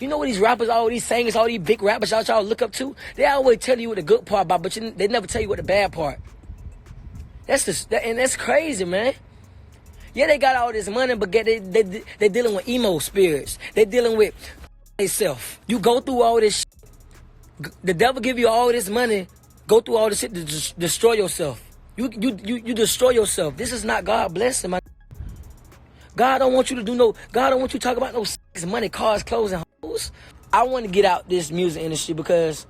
You know what these rappers, all these singers, all these big rappers y'all look up to? They always tell you what the good part about, but they never tell you what the bad part. And that's crazy, man. Yeah, they got all this money, but they dealing with emo spirits. They dealing with themselves. You go through all this shit. The devil give you all this money. Go through all this shit to destroy yourself. You destroy yourself. This is not God blessing, man. God don't want you to do God don't want you to talk about no sex, money, cars, clothes, and hoes. I want to get out this music industry because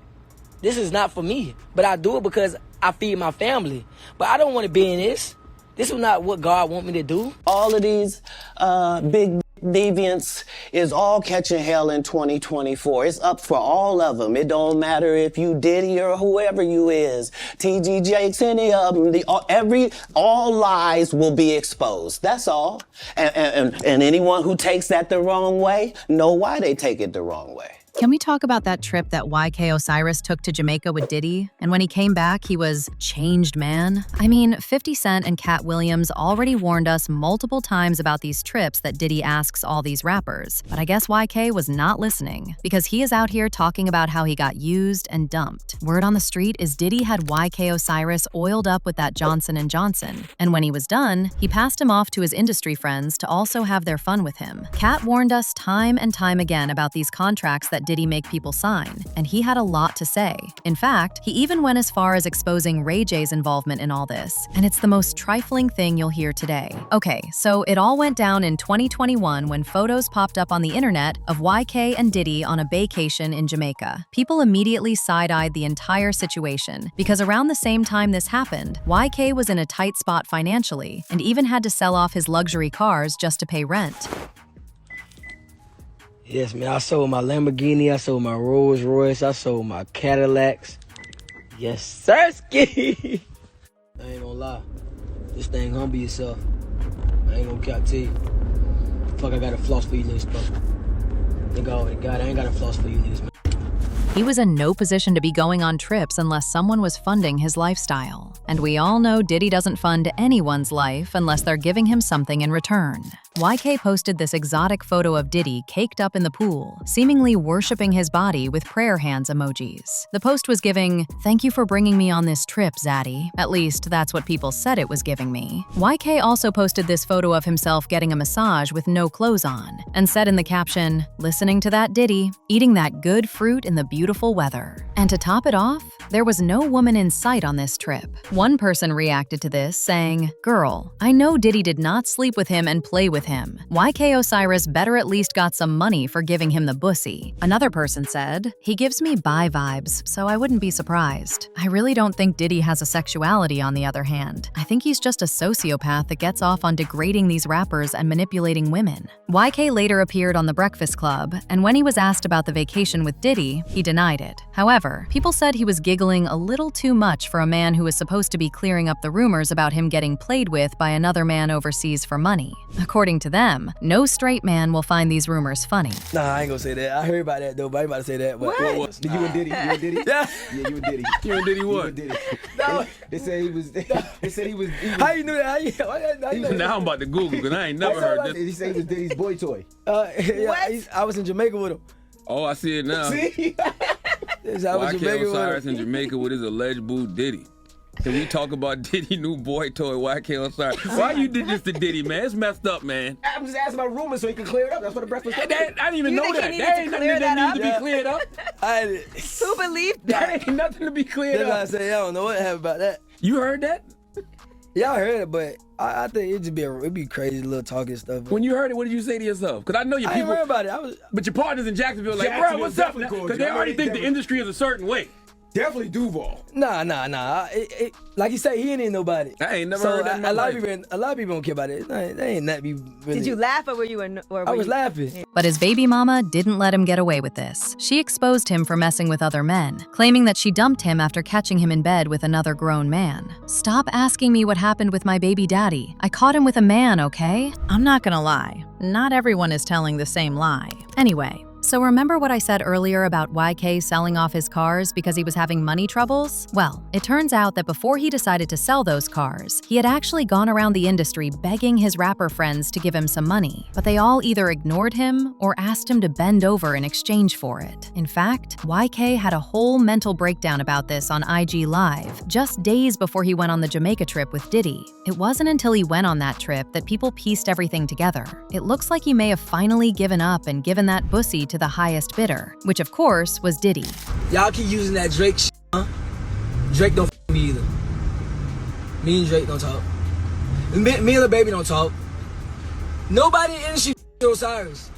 this is not for me. But I do it because I feed my family. But I don't want to be in this. This is not what God want me to do. All of these big deviants is all catching hell in 2024. It's up for all of them. It don't matter if you Diddy or whoever you is. TG Jakes, any of them. All lies will be exposed. That's all. And anyone who takes that the wrong way, know why they take it the wrong way. Can we talk about that trip that YK Osiris took to Jamaica with Diddy? And when he came back, he was changed, man. I mean, 50 Cent and Katt Williams already warned us multiple times about these trips that Diddy asks all these rappers. But I guess YK was not listening, because he is out here talking about how he got used and dumped. Word on the street is Diddy had YK Osiris oiled up with that Johnson & Johnson. And when he was done, he passed him off to his industry friends to also have their fun with him. Katt warned us time and time again about these contracts that Diddy make people sign, and he had a lot to say. In fact, he even went as far as exposing Ray J's involvement in all this, and it's the most trifling thing you'll hear today. Okay, so it all went down in 2021 when photos popped up on the internet of YK and Diddy on a vacation in Jamaica. People immediately side-eyed the entire situation, because around the same time this happened, YK was in a tight spot financially, and even had to sell off his luxury cars just to pay rent. Yes, man, I sold my Lamborghini, I sold my Rolls Royce, I sold my Cadillacs. Yes, sirski. I ain't gonna lie. This thing humble yourself. I ain't gonna cap to you. Fuck, I got a floss for you niggas, bro. Nigga, God, I ain't got a floss for you niggas, man. He was in no position to be going on trips unless someone was funding his lifestyle. And we all know Diddy doesn't fund anyone's life unless they're giving him something in return. YK posted this exotic photo of Diddy caked up in the pool, seemingly worshipping his body with prayer hands emojis. The post was giving, "Thank you for bringing me on this trip, Zaddy." At least, that's what people said it was giving me. YK also posted this photo of himself getting a massage with no clothes on, and said in the caption, "Listening to that Diddy, eating that good fruit in the beautiful weather." And to top it off, there was no woman in sight on this trip. One person reacted to this, saying, "Girl, I know Diddy did not sleep with him and play with him. YK Osiris better at least got some money for giving him the bussy." Another person said, "He gives me bi vibes, so I wouldn't be surprised. I really don't think Diddy has a sexuality on the other hand. I think he's just a sociopath that gets off on degrading these rappers and manipulating women." YK later appeared on The Breakfast Club, and when he was asked about the vacation with Diddy, he denied it. However, people said he was giggling a little too much for a man who was supposed to be clearing up the rumors about him getting played with by another man overseas for money. According to them, no straight man will find these rumors funny. Nah, I ain't gonna say that. I heard about that though, but I ain't about to say that. But What? You and Diddy? You and Diddy? Yeah. Yeah, you and Diddy. You and Diddy what? You and Diddy. No. They said he was. They said he was. How you knew that? How you know that? Now I'm about to Google because I ain't never heard this. He said he was Diddy's boy toy. Yeah, I was in Jamaica with him. Oh, I see it now. See? Yes, I was in YK Jamaica with Osiris him. in Jamaica with his alleged boo Diddy. Can we talk about Diddy new boy toy YK Osiris? Why you did this to Diddy, man? It's messed up, man. I'm just asking about rumors so he can clear it up. That's what the breakfast. I didn't even know that. he That needed ain't to nothing clear that that needs to be cleared up. Who believed That that? ain't nothing to be cleared That's why I up. say I don't know what happened about that. You heard that? Yeah, I heard it, but I think it'd be crazy little talking stuff. When you heard it, what did you say to yourself? Because I know your I ain't people. worried about it. But your partners in Jacksonville like, bro, what's up? Jacksonville definitely called Because you. they I already mean, think the definitely. industry is a certain way. Definitely Duval. Nah. Like you say, he ain't nobody. I ain't never so heard that in my a lot life. of people don't care about it. They ain't that be really. Did you laugh or were you? I was laughing. But his baby mama didn't let him get away with this. She exposed him for messing with other men, claiming that she dumped him after catching him in bed with another grown man. "Stop asking me what happened with my baby daddy. I caught him with a man, okay?" I'm not gonna lie. Not everyone is telling the same lie. Anyway, So remember what I said earlier about YK selling off his cars because he was having money troubles? Well, it turns out that before he decided to sell those cars, he had actually gone around the industry begging his rapper friends to give him some money, but they all either ignored him or asked him to bend over in exchange for it. In fact, YK had a whole mental breakdown about this on IG Live, just days before he went on the Jamaica trip with Diddy. It wasn't until he went on that trip that people pieced everything together. It looks like he may have finally given up and given that bussy to the highest bidder, which of course was Diddy. Y'all keep using that Drake shit, huh? Drake don't f me either. Me and Drake don't talk. Me and the baby don't talk. Nobody in the industry f Osiris.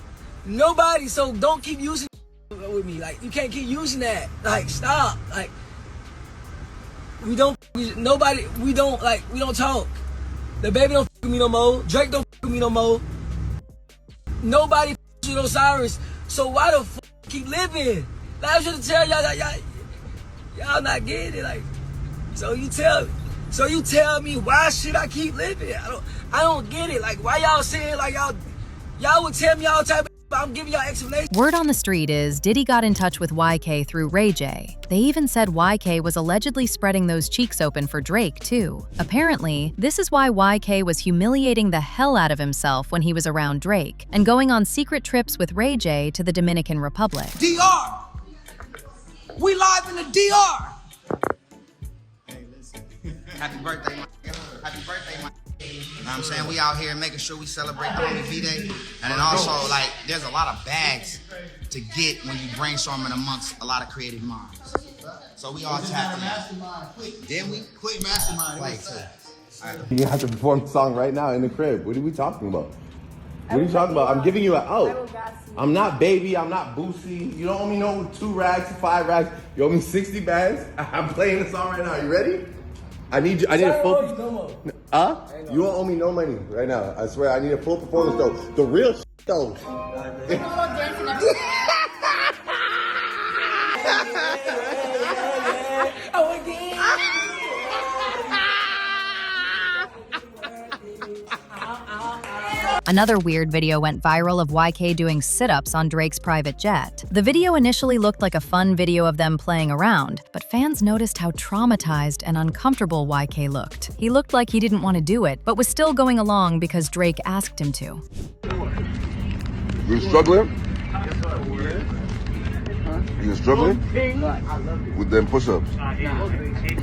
Nobody, so don't keep using with me. Like, you can't keep using that. Like, stop. Like, we don't talk. The baby don't f with me no more. Drake don't f with me no more. Nobody f with Osiris. So why the f keep living? Like, I should tell y'all, y'all not getting it. Like, so you tell me why should I keep living? I don't get it. Like, why y'all saying like y'all would tell me all type of but I'm giving y'all explanation. Word on the street is Diddy got in touch with YK through Ray J. They even said YK was allegedly spreading those cheeks open for Drake, too. Apparently, this is why YK was humiliating the hell out of himself when he was around Drake and going on secret trips with Ray J to the Dominican Republic. DR! We live in the DR! Hey, listen. Happy birthday, my Happy birthday, my You know what I'm saying? We out here making sure we celebrate the homie V-Day. And then also, like, there's a lot of bags to get when you brainstorming amongst a lot of creative minds. So we all tapped in. Then we quit mastermind. Like, You have to perform the song right now in the crib. What are we talking about? What are you talking about? I'm giving you an out. I'm not baby. I'm not Boosie. You don't owe me no 2 rags, 5 rags. You owe me 60 bags. I'm playing the song right now. You ready? I need a full. You don't owe me no money right now. I swear. I need a full performance though. The real though. Another weird video went viral of YK doing sit-ups on Drake's private jet. The video initially looked like a fun video of them playing around, but fans noticed how traumatized and uncomfortable YK looked. He looked like he didn't want to do it, but was still going along because Drake asked him to. You struggling? You struggling? With them push-ups.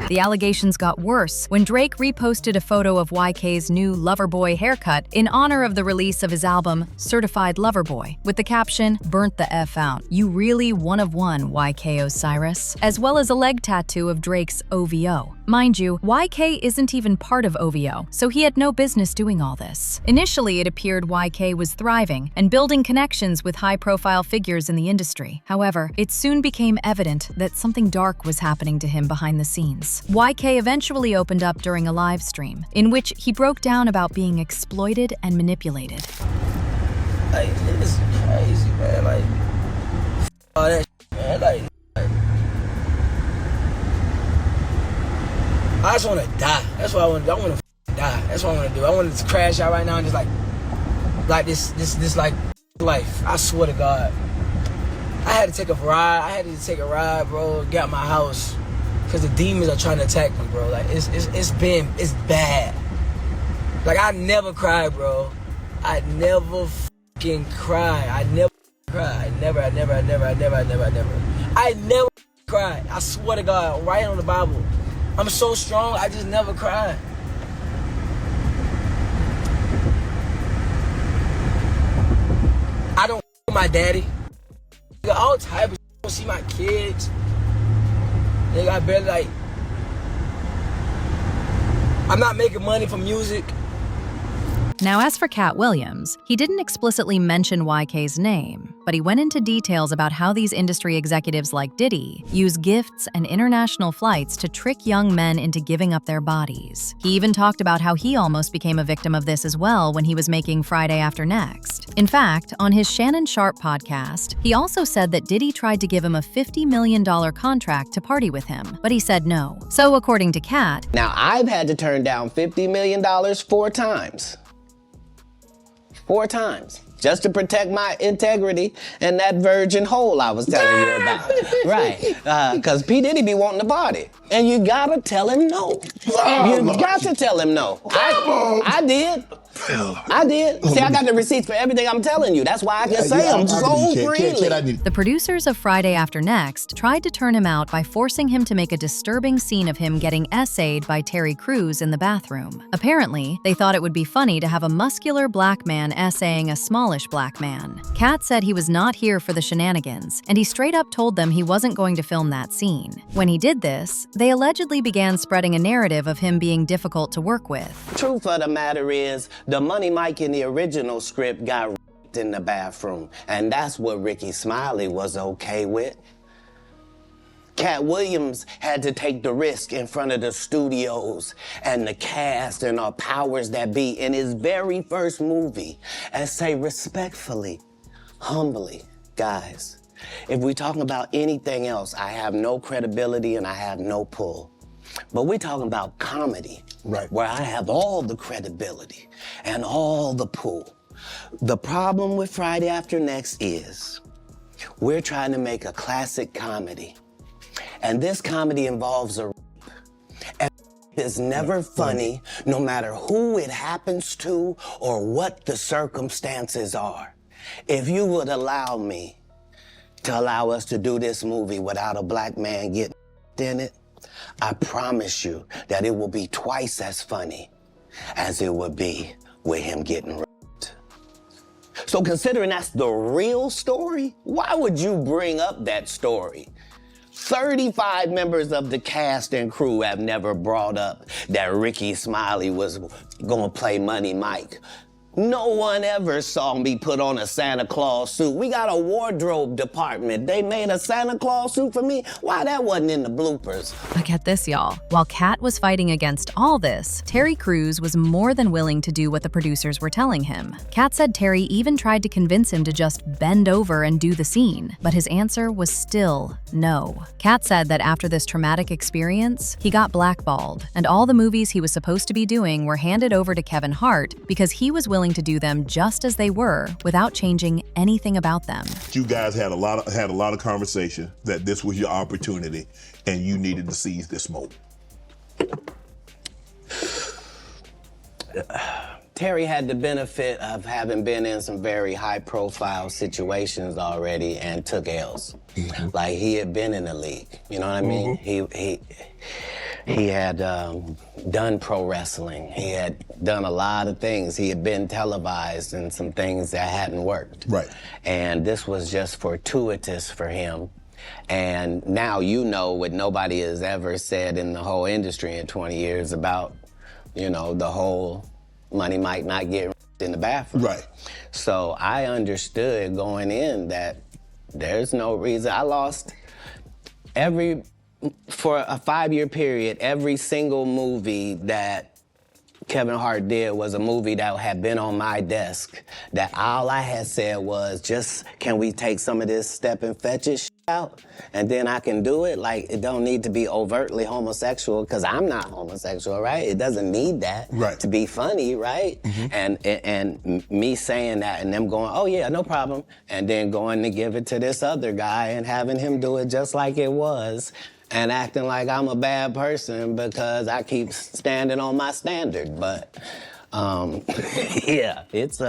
The allegations got worse when Drake reposted a photo of YK's new Loverboy haircut in honor of the release of his album, Certified Lover Boy, with the caption, "Burnt the F out. You really one of one, YK Osiris," as well as a leg tattoo of Drake's OVO. Mind you, YK isn't even part of OVO, so he had no business doing all this. Initially, it appeared YK was thriving and building connections with high-profile figures in the industry. However, it soon became evident that something dark was happening to him behind the scenes. YK eventually opened up during a live stream, in which he broke down about being exploited and manipulated. Like, this is crazy, man. Like, all that shit, man. Like, I just want to die. That's what I want to do. I want to die. That's what I want to do. I want to crash out right now and just like this like life. I swear to God. I had to take a ride, bro, get out my house. Because the demons are trying to attack me, bro. Like, it's bad. Like, I never cry, bro. I never fucking cry. I never cry. I never cry. I swear to God, right on the Bible. I'm so strong, I just never cry. I don't with my daddy. All type of shit. I don't see my kids. They got barely like. I'm not making money from music. Now, as for Katt Williams, he didn't explicitly mention YK's name, but he went into details about how these industry executives like Diddy use gifts and international flights to trick young men into giving up their bodies. He even talked about how he almost became a victim of this as well when he was making Friday After Next. In fact, on his Shannon Sharp podcast, he also said that Diddy tried to give him a $50 million contract to party with him, but he said no. So according to Katt, now I've had to turn down $50 million 4 times. 4 times. just to protect my integrity and that virgin hole I was telling you about. Right, because P. Diddy be wanting the body. And you gotta tell him no. You got to tell him no. I did. I did. See, I got the receipts for everything I'm telling you. That's why I can say them so freely. The producers of Friday After Next tried to turn him out by forcing him to make a disturbing scene of him getting essayed by Terry Crews in the bathroom. Apparently, they thought it would be funny to have a muscular black man essaying a smallish black man. Katt said he was not here for the shenanigans, and he straight up told them he wasn't going to film that scene. When he did this, they allegedly began spreading a narrative of him being difficult to work with. Truth of the matter is, the Money Mike in the original script got raped in the bathroom, and that's what Ricky Smiley was okay with. Katt Williams had to take the risk in front of the studios and the cast and our powers that be in his very first movie and say respectfully, humbly, guys, if we're talking about anything else, I have no credibility and I have no pull. But we're talking about comedy, right, where I have all the credibility and all the pull. The problem with Friday After Next is we're trying to make a classic comedy. And this comedy involves a rape. And it's never funny, no matter who it happens to or what the circumstances are. If you would allow me to allow us to do this movie without a black man getting in it, I promise you that it will be twice as funny as it would be with him getting raped. So considering that's the real story, why would you bring up that story? 35 members of the cast and crew have never brought up that Ricky Smiley was gonna play Money Mike. No one ever saw me put on a Santa Claus suit. We got a wardrobe department. They made a Santa Claus suit for me. Why that wasn't in the bloopers? But get this, y'all. While Katt was fighting against all this, Terry Crews was more than willing to do what the producers were telling him. Katt said Terry even tried to convince him to just bend over and do the scene, but his answer was still no. Katt said that after this traumatic experience, he got blackballed, and all the movies he was supposed to be doing were handed over to Kevin Hart because he was willing to do them just as they were without changing anything about them. You guys had a lot of conversation that this was your opportunity and you needed to seize this moment. Terry had the benefit of having been in some very high-profile situations already and took L's. Like, he had been in the league, you know what I mean? He had done pro wrestling. He had done a lot of things. He had been televised and some things that hadn't worked. Right. And this was just fortuitous for him. And now you know what nobody has ever said in the whole industry in 20 years about, you know, the whole Money Mike not getting in the bathroom. Right. So I understood going in that there's no reason. I lost for a 5-year period, every single movie that Kevin Hart did was a movie that had been on my desk, that all I had said was, just, can we take some of this step and fetches out? And then I can do it. Like, it don't need to be overtly homosexual, because I'm not homosexual, right? It doesn't need that to be funny, right? And me saying that and them going, oh yeah, no problem, and then going to give it to this other guy and having him do it just like it was, and acting like I'm a bad person because I keep standing on my standard. But yeah, it's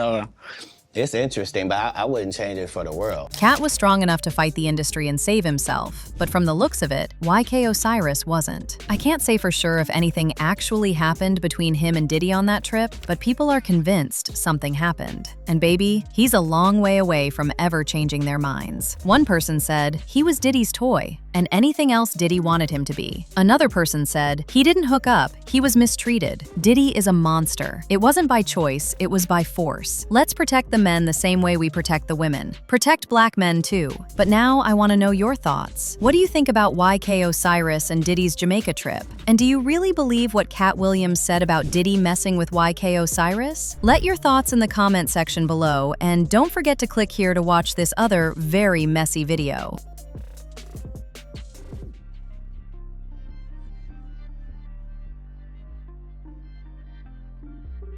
interesting, but I wouldn't change it for the world. Katt was strong enough to fight the industry and save himself, but from the looks of it, YK Osiris wasn't. I can't say for sure if anything actually happened between him and Diddy on that trip, but people are convinced something happened. And baby, he's a long way away from ever changing their minds. One person said he was Diddy's toy, and anything else Diddy wanted him to be. Another person said he didn't hook up, he was mistreated. Diddy is a monster. It wasn't by choice, it was by force. Let's protect the men the same way we protect the women. Protect black men too. But now I want to know your thoughts. What do you think about YK Osiris and Diddy's Jamaica trip? And do you really believe what Katt Williams said about Diddy messing with YK Osiris? Let your thoughts in the comment section below, and don't forget to click here to watch this other very messy video.